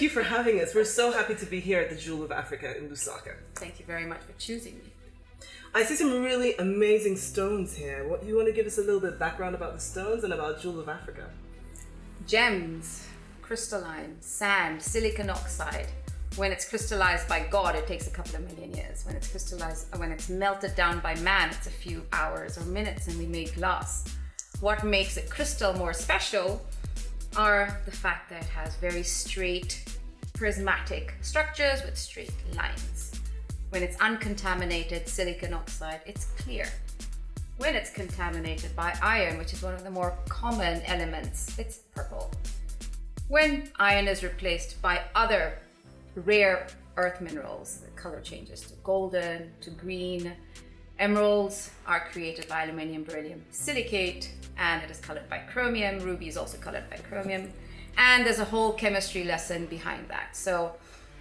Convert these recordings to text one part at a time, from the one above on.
you for having us. We're so happy to be here at the Jewel of Africa in Lusaka. Thank you very much for choosing me. I see some really amazing stones here. What, you want to give us a little bit of background about the stones and about Jewel of Africa? Gems, crystalline, sand, silicon oxide. When it's crystallized by God, it takes a couple of million years. When it's melted down by man, it's a few hours or minutes, and we make glass. What makes it crystal more special are the fact that it has very straight, prismatic structures with straight lines. When it's uncontaminated silicon oxide, it's clear. When it's contaminated by iron, which is one of the more common elements, it's purple. When iron is replaced by other rare earth minerals, the color changes to golden, to green. Emeralds are created by aluminium, beryllium silicate, and it is colored by chromium. Ruby is also colored by chromium. And there's a whole chemistry lesson behind that. So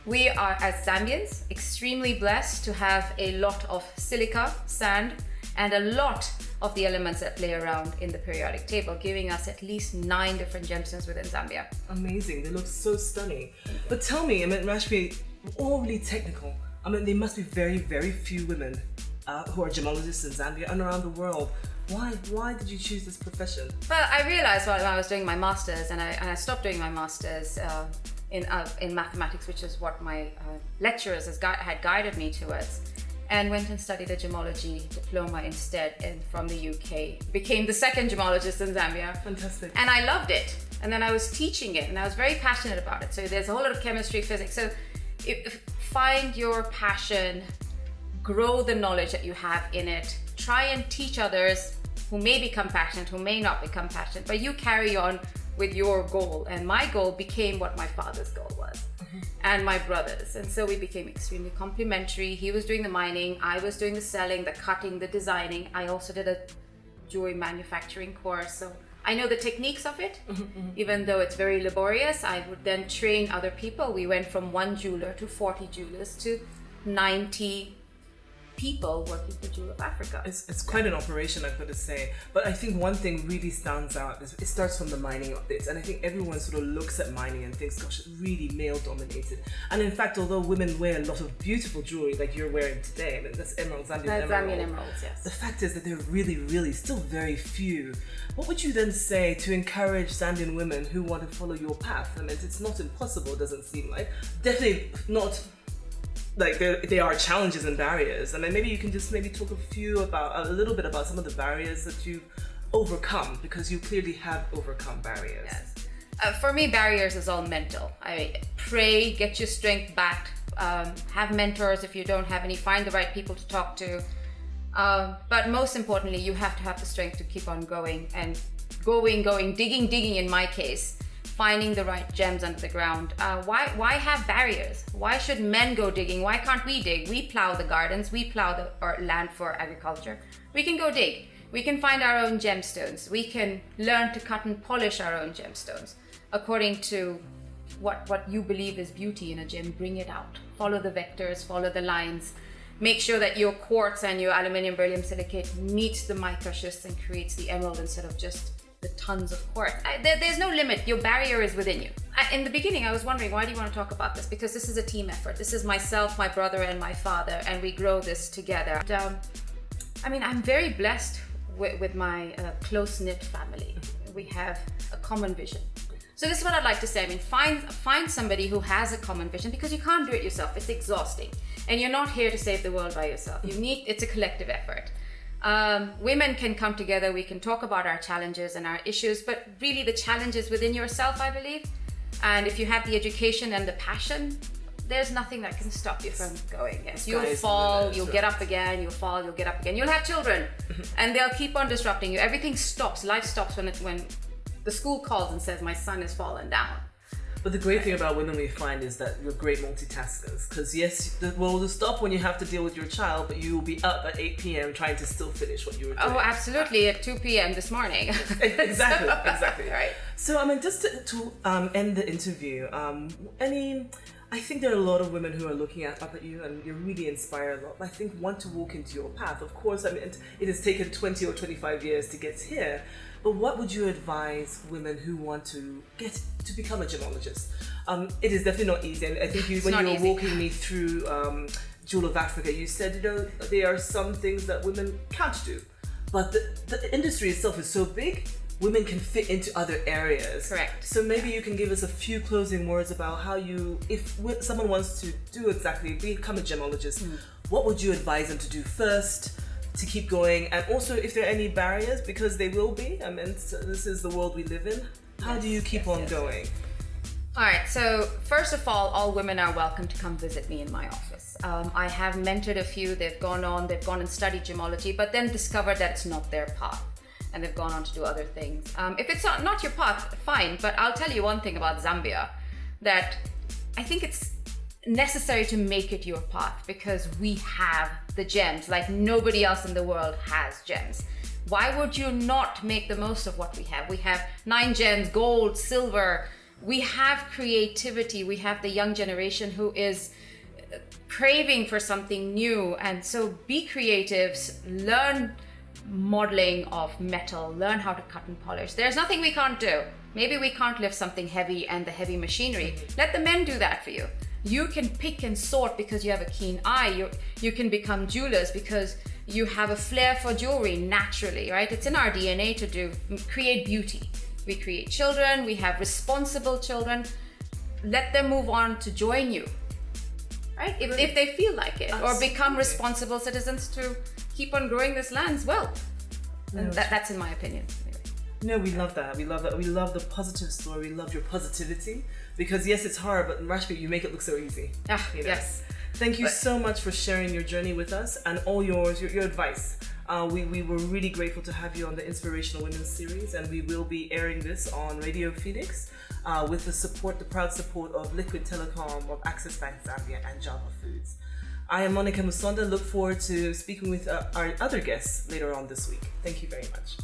we are, as Zambians, extremely blessed to have a lot of silica, sand, and a lot of the elements that play around in the periodic table, giving us at least 9 different gemstones within Zambia. Amazing, they look so stunning. But tell me, Rashmi, all really technical. There must be very, very few women who are gemmologists in Zambia and around the world. Why did you choose this profession? Well, I realized while I was doing my master's, and I stopped doing my master's in mathematics, which is what my lecturers had guided me towards, and went and studied a gemology diploma instead from the UK. Became the second gemologist in Zambia. Fantastic. And I loved it. And then I was teaching it, and I was very passionate about it. So there's a whole lot of chemistry, physics. So find your passion, grow the knowledge that you have in it, try and teach others who may become passionate, who may not become passionate, but you carry on with your goal. And my goal became what my father's goal was. And my brothers, and so we became extremely complementary. He was doing the mining, I was doing the selling, the cutting, the designing. I also did a jewelry manufacturing course, so I know the techniques of it. Even though it's very laborious, I would then train other people. We went from 1 jeweler to 40 jewelers to 90 people working for Jewel of Africa. It's quite an operation, I've got to say. But I think one thing really stands out is it starts from the mining of this. And I think everyone sort of looks at mining and thinks, gosh, it's really male dominated. And in fact, although women wear a lot of beautiful jewelry like you're wearing today, that's emerald, Zambian emeralds, yes. The fact is that there are really, really still very few. What would you then say to encourage Zambian women who want to follow your path? It's not impossible, it doesn't seem like. Definitely not. Like there are challenges and barriers. Maybe you can just talk a little bit about some of the barriers that you've overcome, because you clearly have overcome barriers. Yes. For me, barriers is all mental. Pray, get your strength back, have mentors if you don't have any, find the right people to talk to. But most importantly, you have to have the strength to keep on going and going, digging in my case. Finding the right gems under the ground. Why have barriers? Why should men go digging? Why can't we dig? We plow the gardens, we plow our land for agriculture. We can go dig. We can find our own gemstones. We can learn to cut and polish our own gemstones. According to what you believe is beauty in a gem, bring it out. Follow the vectors, follow the lines. Make sure that your quartz and your aluminium beryllium silicate meets the microschist and creates the emerald instead of just the tons of quartz. There's no limit. Your barrier is within you. In the beginning, I was wondering, why do you want to talk about this? Because this is a team effort. This is myself, my brother, and my father, and we grow this together. And, I'm very blessed with my close-knit family. We have a common vision. So this is what I'd like to say. Find somebody who has a common vision, because you can't do it yourself. It's exhausting. And you're not here to save the world by yourself. It's a collective effort. Women can come together, we can talk about our challenges and our issues, but really the challenge is within yourself, I believe. And if you have the education and the passion, there's nothing that can stop you from going. Yes, you'll fall, you'll get up again, you'll fall, you'll get up again. You'll have children and they'll keep on disrupting you. Everything stops, life stops when the school calls and says, my son has fallen down. But the great thing about women we find is that you're great multitaskers. Because yes, the world will stop when you have to deal with your child, but you will be up at 8 p.m. trying to still finish what you were doing. Oh, absolutely, at 2 p.m. this morning. Exactly. Right. So, just to end the interview, any I think there are a lot of women who are looking up at you, and you really inspire a lot. I think want to walk into your path. Of course, I mean, it has taken 20 or 25 years to get here. But what would you advise women who want to get to become a gemologist? It is definitely not easy. And I think when you were walking me through Jewel of Africa, you said, there are some things that women can't do. But the industry itself is so big, women can fit into other areas. Correct. So maybe you can give us a few closing words about how if someone wants to become a gemologist, what would you advise them to do first to keep going? And also if there are any barriers, because they will be, I mean, this is the world we live in. How do you keep on going? All right, so first of all women are welcome to come visit me in my office. I have mentored a few, they've gone and studied gemology, but then discovered that it's not their path, and they've gone on to do other things. If it's not your path, fine, but I'll tell you one thing about Zambia, that I think it's necessary to make it your path, because we have the gems like nobody else in the world has gems. Why would you not make the most of what we have? We have 9 gems, gold, silver. We have creativity. We have the young generation who is craving for something new. And so be creatives, learn modeling of metal, learn how to cut and polish. There's nothing we can't do. Maybe we can't lift something heavy and the heavy machinery. Let the men do that for you. You can pick and sort because you have a keen eye. You can become jewelers because you have a flair for jewelry naturally, right? It's in our DNA to create beauty. We create children, we have responsible children. Let them move on to join you, right? If they feel like it. Absolutely. Or become responsible citizens to keep on growing this land's wealth. And that's in my opinion. Anyway. No, we love that. We love that. We love the positive story. We love your positivity. Because yes, it's hard, but Rashmi, you make it look so easy. Yes. Thank you so much for sharing your journey with us and all your advice. We were really grateful to have you on the Inspirational Women series, and we will be airing this on Radio Phoenix with the proud support of Liquid Telecom, of Access Bank Zambia, and Java Foods. I am Monica Musonda. Look forward to speaking with our other guests later on this week. Thank you very much.